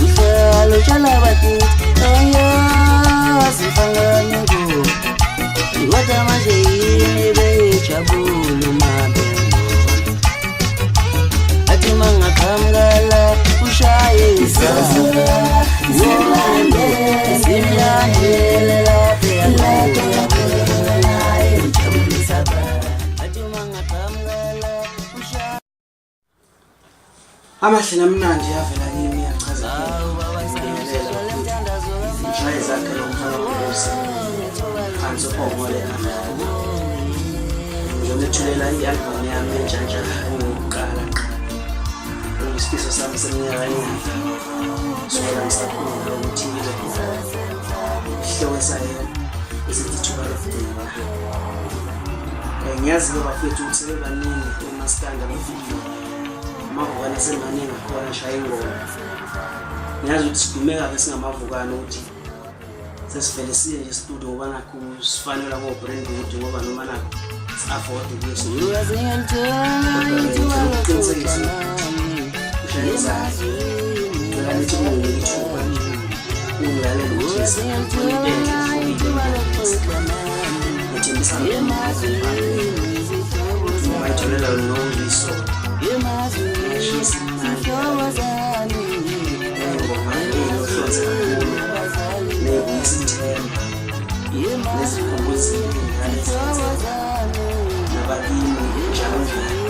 Uhlalo jalabati Aya Sifangani Go Wata manje Ibe Chabulu Mabengo Ati manga kamgala Shayezakhe amahle namnandi yavela kimi yachaza Shayezakhe lomfana womse phansi phongole ngiyomthulela i-album yami entsha ngokuqala isifiso sami seminyaka sola ngisakhula ukuthi isihloko sayo esithi thuba lokugcina ngiyazi ke bafethu ukuthi sebebaningi emaskanda bafike amavukane asemaningi akhona ashaya ingoma ngiyazi ukuthi sidumeka ke singamavukane ukuthi sesivele siye nje studio ngoba nakho sifanele ko-brand ukuthi ngoba noma nakho si-afford ukuthi Shayezakhe ngalethi ngiyithuba ngilalela ukuthi ngithembisa ngiyitholela noyiso ngiyashisa imnandi ngoma enohlonze kakhulu nesithemba nezikhumbuzi nabakini njalo njalo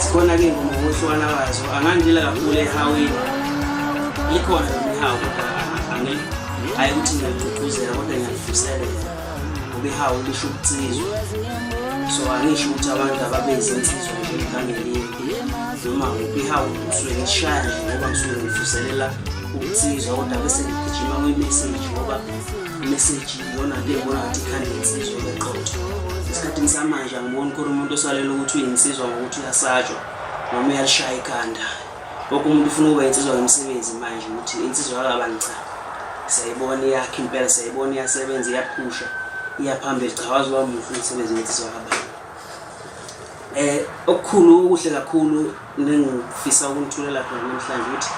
sikhona ke ngoma ngohlwana wazo angangila kakhulu ehawini likhona ihawu kodwa hayi ukuthi ngiyagcugcuzela kodwa ngiyalifuselela ngoba ihawu lisho ukutsizwa so angisho ukuthi abantu ababezi insizwa nje ngangelinye noma ihawu usuke ngishaya nje ngoba ngisuke ngifuselela ukutsizwa kodwa bese ngigijima kwi-message ngoba i-message iyona nto ebona ukuthi ikhanda insizwa leqotho esikhathini samanje angiboni khona umuntu osalela ukuthi uyinsizwa ngokuthi uyasatshwa noma uyalishaya ikhanda wonke umuntu ufuna ukuba insizwa ngomsebenzi manje ukuthi insizwa yakabani cha siyayibona iyakha impela siyayibona iyasebenza iyaphusha iyaphambili cha wazi wami ufuna umsebenzi wensizwa yakabani okukhulu okuhle kakhulu ngifisa ukunithulela khona namhlanje ukuthi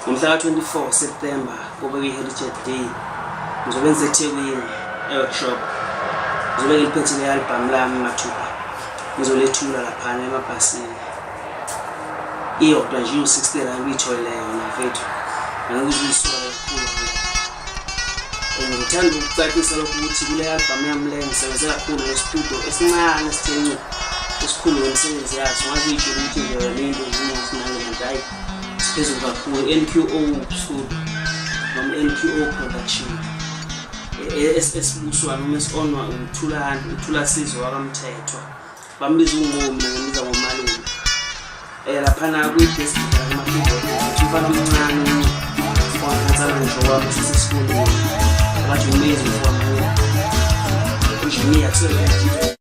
ngomhla ka-24 September kube i-Heritage Day ngizobe ngiseThekwini e-workshop ngizobe ngiliphethe le-album lami mathupha ngizolethula laphana emabhasini iyodwa nje u-60 rand uyitholeyo yona mfethu angikuzwiswa kakhulu ngithanda ukucacisa lokhu ukuthi kule album yami le ngisebenze kakhulu ngestudio esincane esithenye esikhulu ngemisebenzi yaso ngazi uyitshela ukuthi nje wena into ezinye hayi siphezulu kakhulu NQO studio noma NQO production esibuswa noma esonwa uthula sizwe wakamthethwa bambiza ungomi nangemiza ngomalume laphana kwi-desk lakamaphiko umfana omncane owathathana nje wami sisesikoleni abathi umezi for engineer kusebenza